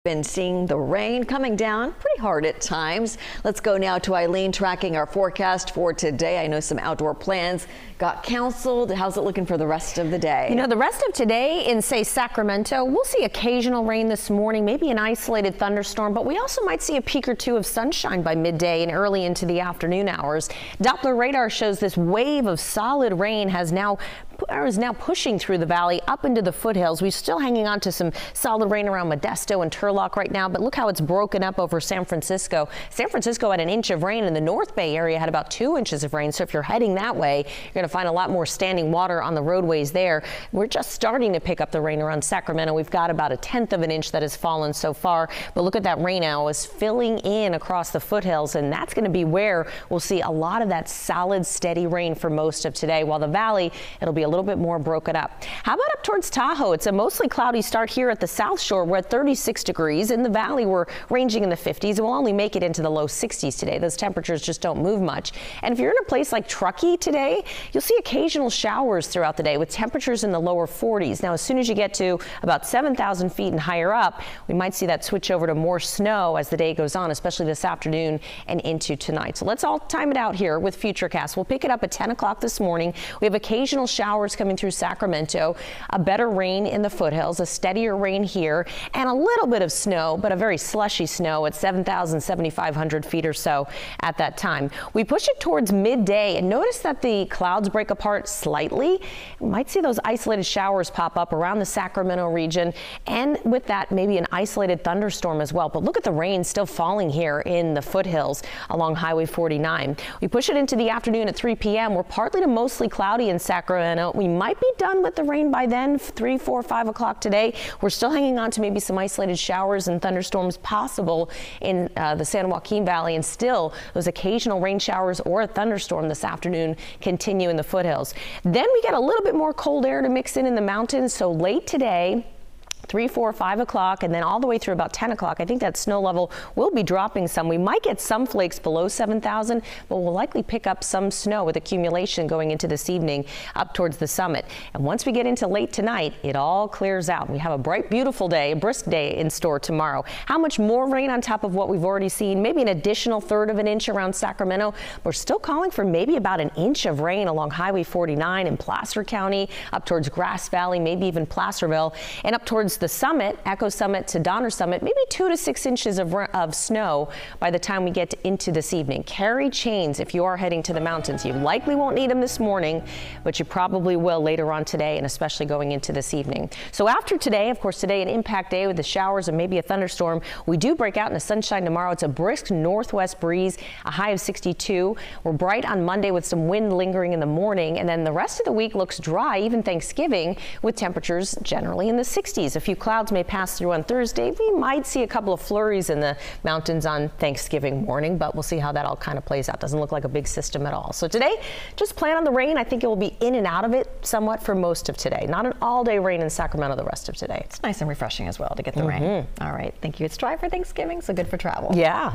Been seeing the rain coming down pretty hard at times. Let's go now to Eileen tracking our forecast for today. I know some outdoor plans got canceled. How's it looking for the rest of the day? You know, the rest of today in, say, Sacramento, we'll see occasional rain this morning, maybe an isolated thunderstorm, but we also might see a peak or two of sunshine by midday and early into the afternoon hours. Doppler radar shows this wave of solid rain is now pushing through the valley up into the foothills. We're still hanging on to some solid rain around Modesto and Turlock right now, but look how it's broken up over San Francisco. San Francisco had an inch of rain, and the North Bay area had about 2 inches of rain. So if you're heading that way, you're going to find a lot more standing water on the roadways there. We're just starting to pick up the rain around Sacramento. We've got about 1/10 of an inch that has fallen so far, but look at that rain now is filling in across the foothills, and that's going to be where we'll see a lot of that solid, steady rain for most of today, while the valley, it'll be a little bit more broken up. How about up towards Tahoe? It's a mostly cloudy start here at the South Shore. We're at 36 degrees. In the valley, we're ranging in the 50s. We'll only make it into the low 60s today. Those temperatures just don't move much. And if you're in a place like Truckee today, you'll see occasional showers throughout the day with temperatures in the lower 40s. Now, as soon as you get to about 7,000 feet and higher up, we might see that switch over to more snow as the day goes on, especially this afternoon and into tonight. So let's all time it out here with Futurecast. We'll pick it up at 10 o'clock this morning. We have occasional showers coming through Sacramento, a better rain in the foothills, a steadier rain here, and a little bit of snow, but a very slushy snow at 7,000, 7,500 feet or so at that time. We push it towards midday, and notice that the clouds break apart slightly. We might see those isolated showers pop up around the Sacramento region, and with that, maybe an isolated thunderstorm as well. But look at the rain still falling here in the foothills along Highway 49. We push it into the afternoon at 3 p.m. We're partly to mostly cloudy in Sacramento. We might be done with the rain by then, 3, 4, 5 o'clock today. We're still hanging on to maybe some isolated showers and thunderstorms possible in the San Joaquin Valley, and still those occasional rain showers or a thunderstorm this afternoon continue in the foothills. Then we get a little bit more cold air to mix in the mountains, so late today, 3, 4, 5 o'clock, and then all the way through about 10 o'clock, I think that snow level will be dropping some. We might get some flakes below 7,000, but we'll likely pick up some snow with accumulation going into this evening up towards the summit. And once we get into late tonight, it all clears out. We have a bright, beautiful day, a brisk day in store tomorrow. How much more rain on top of what we've already seen? Maybe an additional 1/3 of an inch around Sacramento. We're still calling for maybe about an inch of rain along Highway 49 in Placer County, up towards Grass Valley, maybe even Placerville, and up towards the summit, Echo Summit to Donner Summit, maybe 2 to 6 inches of snow by the time we get into this evening. Carry chains if you are heading to the mountains. You likely won't need them this morning, but you probably will later on today, and especially going into this evening. So after today, of course, today an impact day with the showers and maybe a thunderstorm. We do break out into sunshine tomorrow. It's a brisk northwest breeze, a high of 62. We're bright on Monday with some wind lingering in the morning, and then the rest of the week looks dry, even Thanksgiving, with temperatures generally in the 60s. A few clouds may pass through on Thursday. We might see a couple of flurries in the mountains on Thanksgiving morning, but we'll see how that all kind of plays out. Doesn't look like a big system at all. So today, just plan on the rain. I think it will be in and out of it somewhat for most of today. Not an all-day rain in Sacramento the rest of today. It's nice and refreshing as well to get the rain. All right. Thank you. It's dry for Thanksgiving, so good for travel. Yeah.